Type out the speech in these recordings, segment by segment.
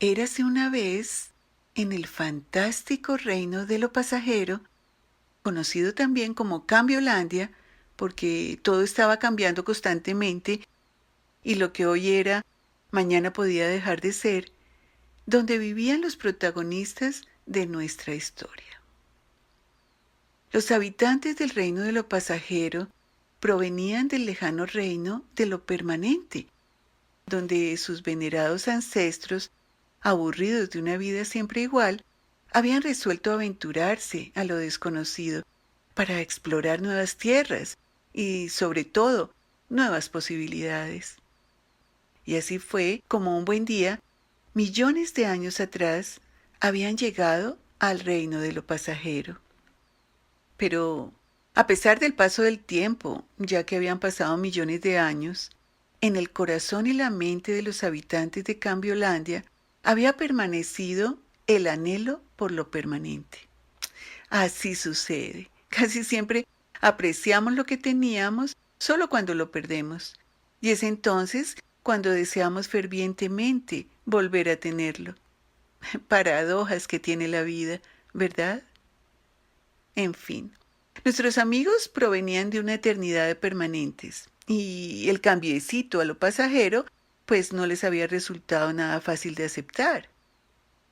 Érase una vez, en el fantástico reino de lo pasajero, conocido también como Cambiolandia, porque todo estaba cambiando constantemente y lo que hoy era, mañana podía dejar de ser, donde vivían los protagonistas de nuestra historia. Los habitantes del reino de lo pasajero provenían del lejano reino de lo permanente, donde sus venerados ancestros, aburridos de una vida siempre igual, habían resuelto aventurarse a lo desconocido para explorar nuevas tierras y, sobre todo, nuevas posibilidades. Y así fue como un buen día, millones de años atrás, habían llegado al reino de lo pasajero. Pero, a pesar del paso del tiempo, ya que habían pasado millones de años, en el corazón y la mente de los habitantes de Cambiolandia había permanecido el anhelo por lo permanente. Así sucede. Casi siempre apreciamos lo que teníamos solo cuando lo perdemos. Y es entonces cuando deseamos fervientemente volver a tenerlo. Paradojas que tiene la vida, ¿verdad? En fin, nuestros amigos provenían de una eternidad de permanentes, y el cambiecito a lo pasajero, pues no les había resultado nada fácil de aceptar.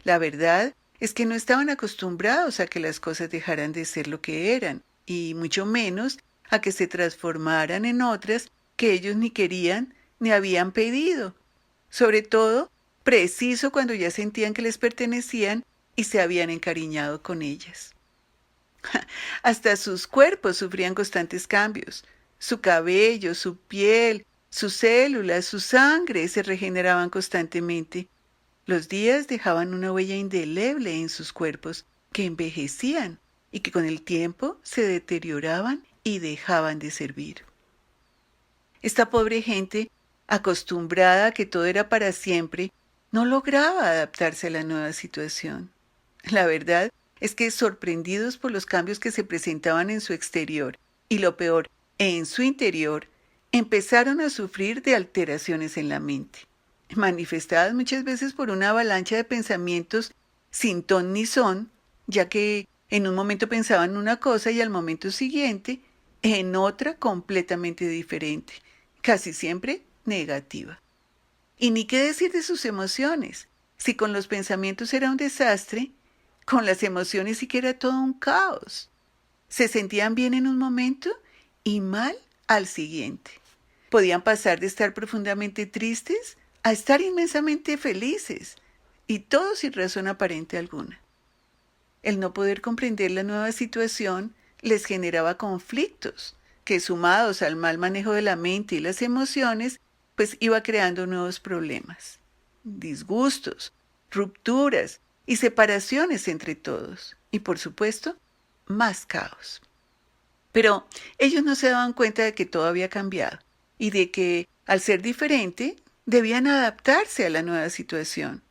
La verdad es que no estaban acostumbrados a que las cosas dejaran de ser lo que eran, y mucho menos a que se transformaran en otras que ellos ni querían ni habían pedido. Sobre todo, preciso cuando ya sentían que les pertenecían y se habían encariñado con ellas. Hasta sus cuerpos sufrían constantes cambios. Su cabello, su piel, sus células, su sangre se regeneraban constantemente. Los días dejaban una huella indeleble en sus cuerpos, que envejecían y que con el tiempo se deterioraban y dejaban de servir. Esta pobre gente, acostumbrada a que todo era para siempre, no lograba adaptarse a la nueva situación. La verdad es que, sorprendidos por los cambios que se presentaban en su exterior y, lo peor, en su interior, empezaron a sufrir de alteraciones en la mente, manifestadas muchas veces por una avalancha de pensamientos sin ton ni son, ya que en un momento pensaban una cosa y al momento siguiente en otra completamente diferente, casi siempre negativa. Y ni qué decir de sus emociones. Si con los pensamientos era un desastre, con las emociones sí que era todo un caos. Se sentían bien en un momento y mal al siguiente. Podían pasar de estar profundamente tristes a estar inmensamente felices, y todo sin razón aparente alguna. El no poder comprender la nueva situación les generaba conflictos, que sumados al mal manejo de la mente y las emociones, pues iba creando nuevos problemas, disgustos, rupturas y separaciones entre todos, y por supuesto, más caos. Pero ellos no se daban cuenta de que todo había cambiado y de que, al ser diferente, debían adaptarse a la nueva situación.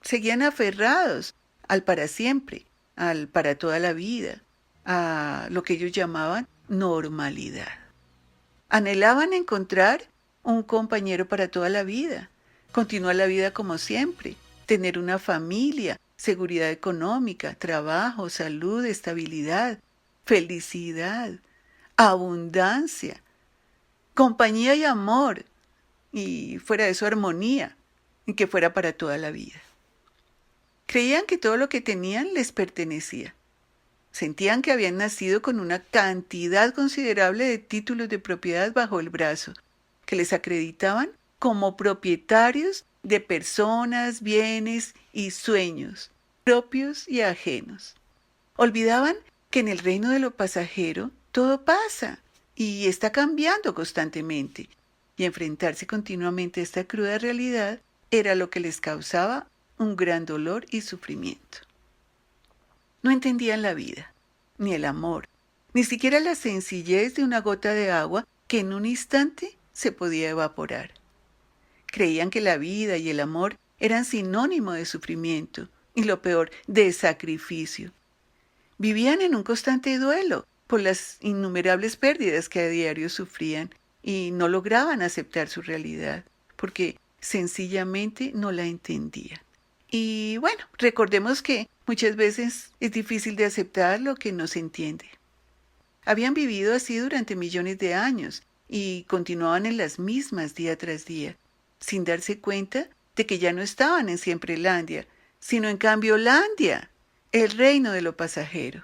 Seguían aferrados al para siempre, al para toda la vida, a lo que ellos llamaban normalidad. Anhelaban encontrar un compañero para toda la vida, continuar la vida como siempre, tener una familia, seguridad económica, trabajo, salud, estabilidad, felicidad, abundancia, compañía y amor, y fuera de eso armonía, y que fuera para toda la vida. Creían que todo lo que tenían les pertenecía. Sentían que habían nacido con una cantidad considerable de títulos de propiedad bajo el brazo, que les acreditaban como propietarios de personas, bienes y sueños, propios y ajenos. Olvidaban que en el reino de lo pasajero todo pasa y está cambiando constantemente, y enfrentarse continuamente a esta cruda realidad era lo que les causaba un gran dolor y sufrimiento. No entendían la vida, ni el amor, ni siquiera la sencillez de una gota de agua que en un instante se podía evaporar. Creían que la vida y el amor eran sinónimo de sufrimiento y, lo peor, de sacrificio. Vivían en un constante duelo por las innumerables pérdidas que a diario sufrían y no lograban aceptar su realidad porque sencillamente no la entendían. Y bueno, recordemos que muchas veces es difícil de aceptar lo que no se entiende. Habían vivido así durante millones de años y continuaban en las mismas día tras día, sin darse cuenta de que ya no estaban en Siemprelandia, sino en Cambiolandia, el reino de lo pasajero.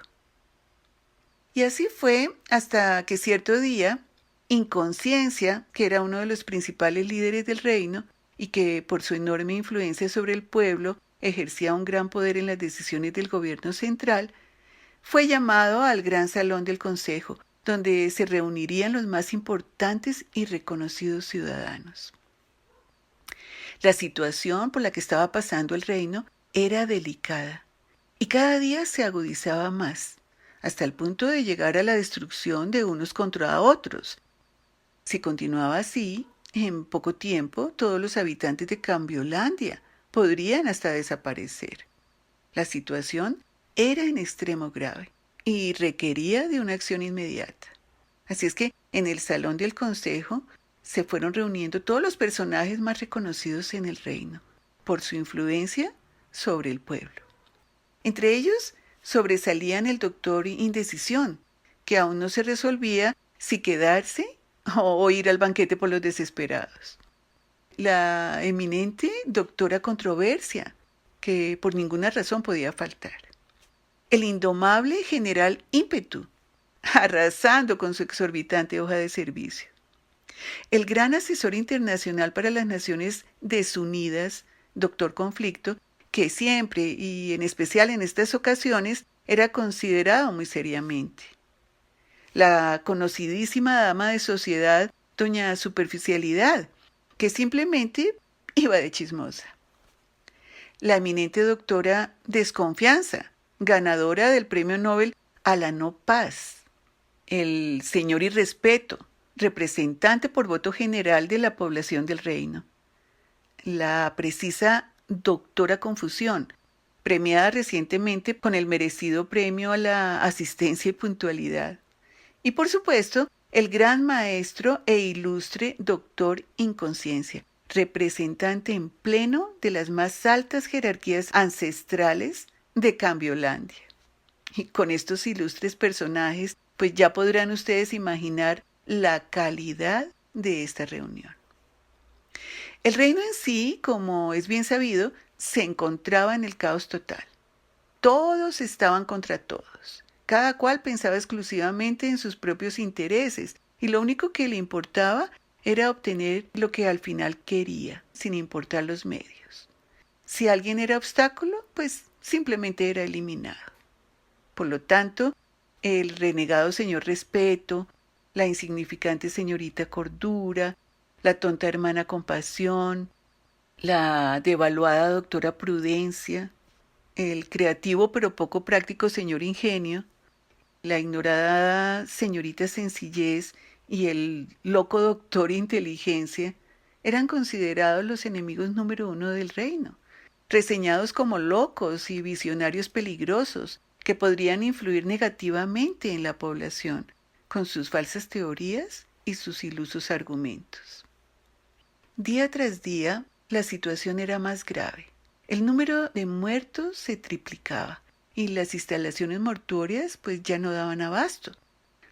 Y así fue hasta que cierto día, Inconsciencia, que era uno de los principales líderes del reino y que por su enorme influencia sobre el pueblo ejercía un gran poder en las decisiones del gobierno central, fue llamado al gran salón del consejo, donde se reunirían los más importantes y reconocidos ciudadanos. La situación por la que estaba pasando el reino era delicada y cada día se agudizaba más, hasta el punto de llegar a la destrucción de unos contra otros. Si continuaba así, en poco tiempo todos los habitantes de Cambiolandia podrían hasta desaparecer. La situación era en extremo grave y requería de una acción inmediata. Así es que en el salón del consejo se fueron reuniendo todos los personajes más reconocidos en el reino por su influencia sobre el pueblo. Entre ellos sobresalían el doctor Indecisión, que aún no se resolvía si quedarse o ir al banquete por los desesperados. La eminente doctora Controversia, que por ninguna razón podía faltar. El indomable general Ímpetu, arrasando con su exorbitante hoja de servicio. El gran asesor internacional para las Naciones Desunidas, doctor Conflicto, que siempre y en especial en estas ocasiones era considerado muy seriamente. La conocidísima dama de sociedad, doña Superficialidad, que simplemente iba de chismosa. La eminente doctora Desconfianza, ganadora del premio Nobel a la no paz. El señor Irrespeto, representante por voto general de la población del reino. La precisa doctora Confusión, premiada recientemente con el merecido premio a la asistencia y puntualidad. Y por supuesto, el gran maestro e ilustre doctor Inconsciencia, representante en pleno de las más altas jerarquías ancestrales de Cambiolandia. Y con estos ilustres personajes, pues ya podrán ustedes imaginar la calidad de esta reunión. El reino en sí, como es bien sabido, se encontraba en el caos total. Todos estaban contra todos. Cada cual pensaba exclusivamente en sus propios intereses y lo único que le importaba era obtener lo que al final quería, sin importar los medios. Si alguien era obstáculo, pues simplemente era eliminado. Por lo tanto, el renegado señor Respeto, la insignificante señorita Cordura, la tonta hermana Compasión, la devaluada doctora Prudencia, el creativo pero poco práctico señor Ingenio, la ignorada señorita Sencillez y el loco doctor Inteligencia eran considerados los enemigos número uno del reino, reseñados como locos y visionarios peligrosos que podrían influir negativamente en la población con sus falsas teorías y sus ilusos argumentos. Día tras día, la situación era más grave. El número de muertos se triplicaba y las instalaciones mortuorias pues ya no daban abasto.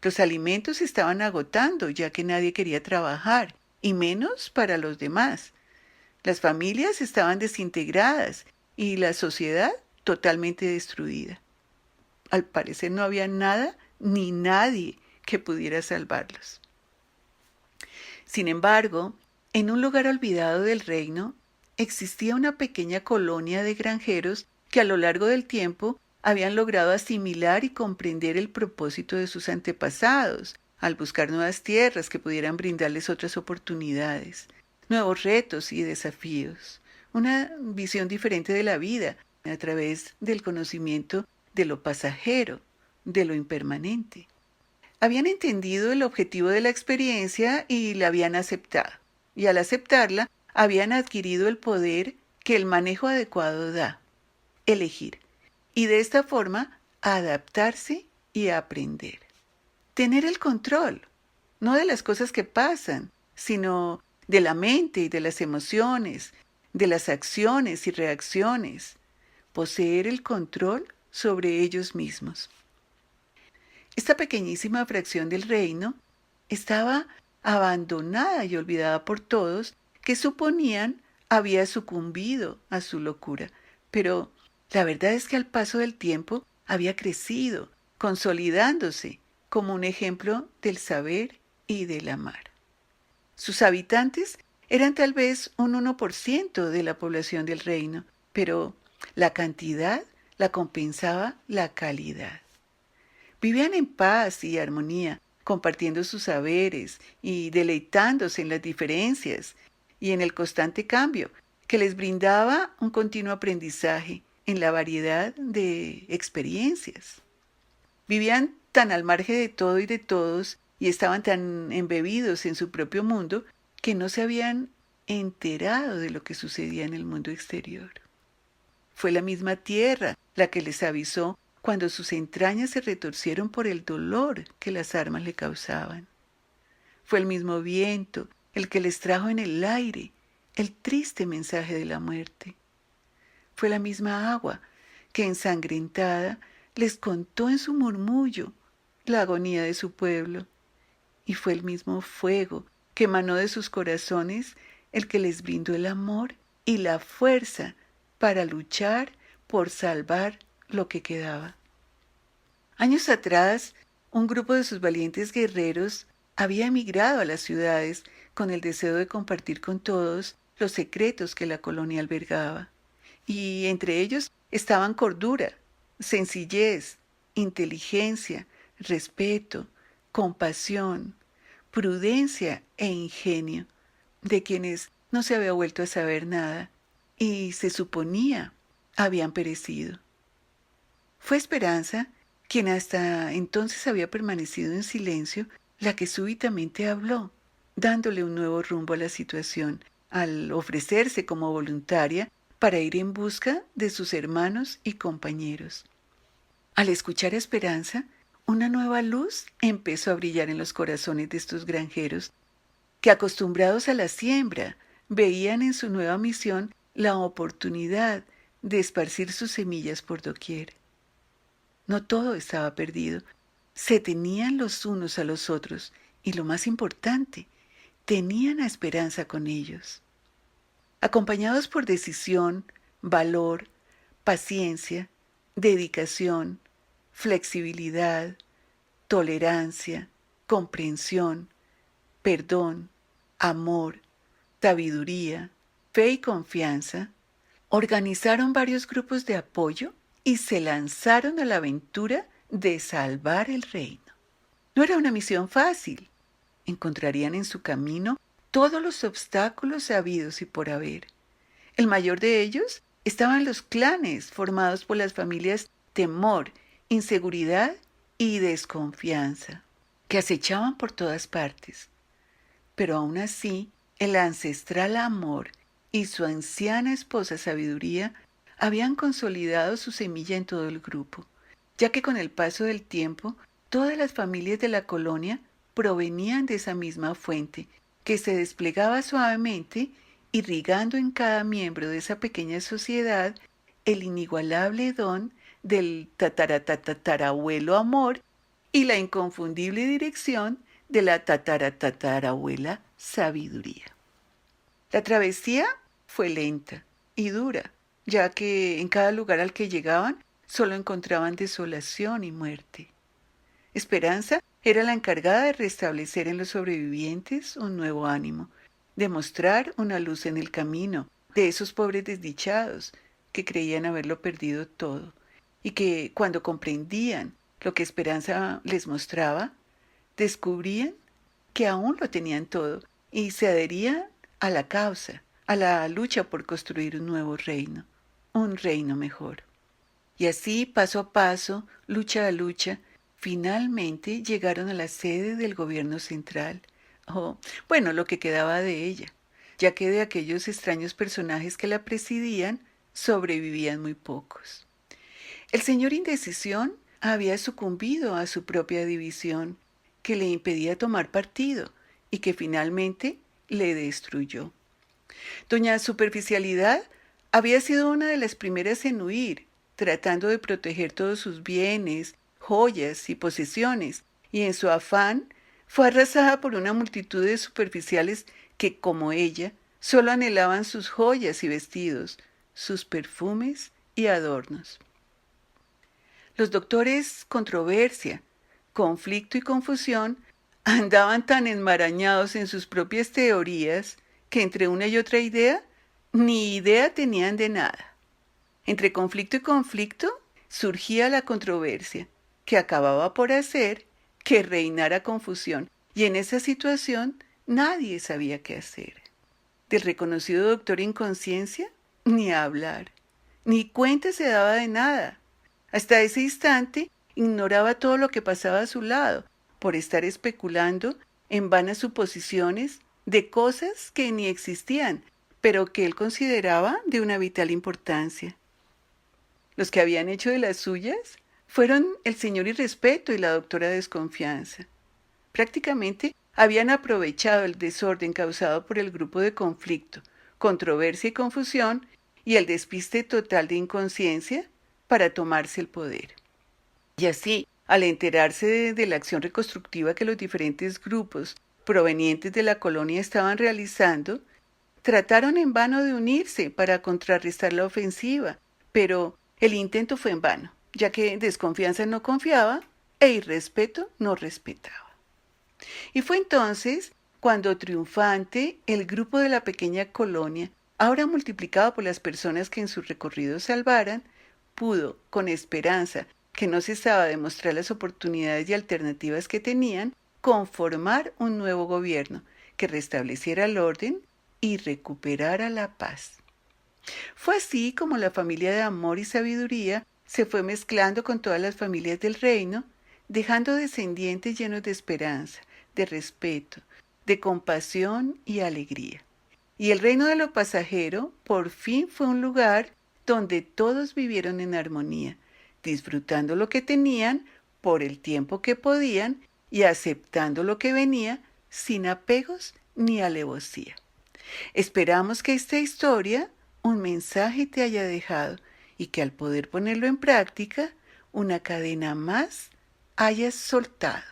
Los alimentos se estaban agotando ya que nadie quería trabajar, y menos para los demás. Las familias estaban desintegradas y la sociedad totalmente destruida. Al parecer no había nada ni nadie que pudiera salvarlos. Sin embargo, en un lugar olvidado del reino, existía una pequeña colonia de granjeros que a lo largo del tiempo habían logrado asimilar y comprender el propósito de sus antepasados, al buscar nuevas tierras que pudieran brindarles otras oportunidades, nuevos retos y desafíos, una visión diferente de la vida a través del conocimiento de lo pasajero, de lo impermanente. Habían entendido el objetivo de la experiencia y la habían aceptado, y al aceptarla habían adquirido el poder que el manejo adecuado da, elegir, y de esta forma adaptarse y aprender. Tener el control, no de las cosas que pasan, sino de la mente y de las emociones, de las acciones y reacciones, poseer el control sobre ellos mismos. Esta pequeñísima fracción del reino estaba abandonada y olvidada por todos que suponían había sucumbido a su locura, pero la verdad es que al paso del tiempo había crecido, consolidándose como un ejemplo del saber y del amar. Sus habitantes eran tal vez un 1% de la población del reino, pero la cantidad la compensaba la calidad. Vivían en paz y armonía, compartiendo sus saberes y deleitándose en las diferencias y en el constante cambio que les brindaba un continuo aprendizaje en la variedad de experiencias. Vivían tan al margen de todo y de todos y estaban tan embebidos en su propio mundo que no se habían enterado de lo que sucedía en el mundo exterior. Fue la misma tierra la que les avisó cuando sus entrañas se retorcieron por el dolor que las armas le causaban. Fue el mismo viento el que les trajo en el aire el triste mensaje de la muerte. Fue la misma agua que ensangrentada les contó en su murmullo la agonía de su pueblo. Y fue el mismo fuego que emanó de sus corazones el que les brindó el amor y la fuerza para luchar por salvar lo que quedaba. Años atrás, un grupo de sus valientes guerreros había emigrado a las ciudades con el deseo de compartir con todos los secretos que la colonia albergaba. Y entre ellos estaban cordura, sencillez, inteligencia, respeto, compasión, prudencia e ingenio, de quienes no se había vuelto a saber nada y se suponía habían perecido. Fue Esperanza, quien hasta entonces había permanecido en silencio, la que súbitamente habló, dándole un nuevo rumbo a la situación, al ofrecerse como voluntaria para ir en busca de sus hermanos y compañeros. Al escuchar a Esperanza, una nueva luz empezó a brillar en los corazones de estos granjeros, que acostumbrados a la siembra, veían en su nueva misión la oportunidad de esparcir sus semillas por doquier. No todo estaba perdido. Se tenían los unos a los otros y, lo más importante, tenían a Esperanza con ellos. Acompañados por decisión, valor, paciencia, dedicación, flexibilidad, tolerancia, comprensión, perdón, amor, sabiduría, fe y confianza, organizaron varios grupos de apoyo y se lanzaron a la aventura de salvar el reino. No era una misión fácil. Encontrarían en su camino todos los obstáculos habidos y por haber. El mayor de ellos estaban los clanes formados por las familias temor, inseguridad y desconfianza, que acechaban por todas partes. Pero aún así, el ancestral amor y su anciana esposa sabiduría habían consolidado su semilla en todo el grupo, ya que con el paso del tiempo, todas las familias de la colonia provenían de esa misma fuente, que se desplegaba suavemente, irrigando en cada miembro de esa pequeña sociedad el inigualable don del tataratatarabuelo amor y la inconfundible dirección de la tataratatarabuela sabiduría. La travesía fue lenta y dura, ya que en cada lugar al que llegaban solo encontraban desolación y muerte. Esperanza era la encargada de restablecer en los sobrevivientes un nuevo ánimo, de mostrar una luz en el camino de esos pobres desdichados que creían haberlo perdido todo y que, cuando comprendían lo que Esperanza les mostraba, descubrían que aún lo tenían todo y se adherían a la causa, a la lucha por construir un nuevo reino, un reino mejor. Y así, paso a paso, lucha a lucha, finalmente llegaron a la sede del gobierno central, o, bueno, lo que quedaba de ella, ya que de aquellos extraños personajes que la presidían, sobrevivían muy pocos. El señor Indecisión había sucumbido a su propia división, que le impedía tomar partido y que finalmente le destruyó. Doña Superficialidad había sido una de las primeras en huir, tratando de proteger todos sus bienes, joyas y posesiones, y en su afán fue arrasada por una multitud de superficiales que, como ella, solo anhelaban sus joyas y vestidos, sus perfumes y adornos. Los doctores Controversia, Conflicto y Confusión andaban tan enmarañados en sus propias teorías que entre una y otra idea, ni idea tenían de nada. Entre conflicto y conflicto surgía la controversia, que acababa por hacer que reinara confusión, y en esa situación nadie sabía qué hacer. Del reconocido doctor Inconsciencia, ni hablar, ni cuenta se daba de nada. Hasta ese instante ignoraba todo lo que pasaba a su lado, por estar especulando en vanas suposiciones de cosas que ni existían, pero que él consideraba de una vital importancia. Los que habían hecho de las suyas fueron el señor Irrespeto y la doctora Desconfianza. Prácticamente habían aprovechado el desorden causado por el grupo de conflicto, controversia y confusión y el despiste total de Inconsciencia para tomarse el poder. Y así, al enterarse de la acción reconstructiva que los diferentes grupos provenientes de la colonia estaban realizando, trataron en vano de unirse para contrarrestar la ofensiva, pero el intento fue en vano, ya que Desconfianza no confiaba e Irrespeto no respetaba. Y fue entonces cuando triunfante el grupo de la pequeña colonia, ahora multiplicado por las personas que en su recorrido salvaran, pudo, con esperanza que no cesaba de mostrar las oportunidades y alternativas que tenían, conformar un nuevo gobierno que restableciera el orden y recuperara la paz. Fue así como la familia de amor y sabiduría se fue mezclando con todas las familias del reino, dejando descendientes llenos de esperanza, de respeto, de compasión y alegría. Y el reino de lo pasajero por fin fue un lugar donde todos vivieron en armonía, disfrutando lo que tenían por el tiempo que podían y aceptando lo que venía sin apegos ni alevosía. Esperamos que esta historia un mensaje te haya dejado y que al poder ponerlo en práctica, una cadena más hayas soltado.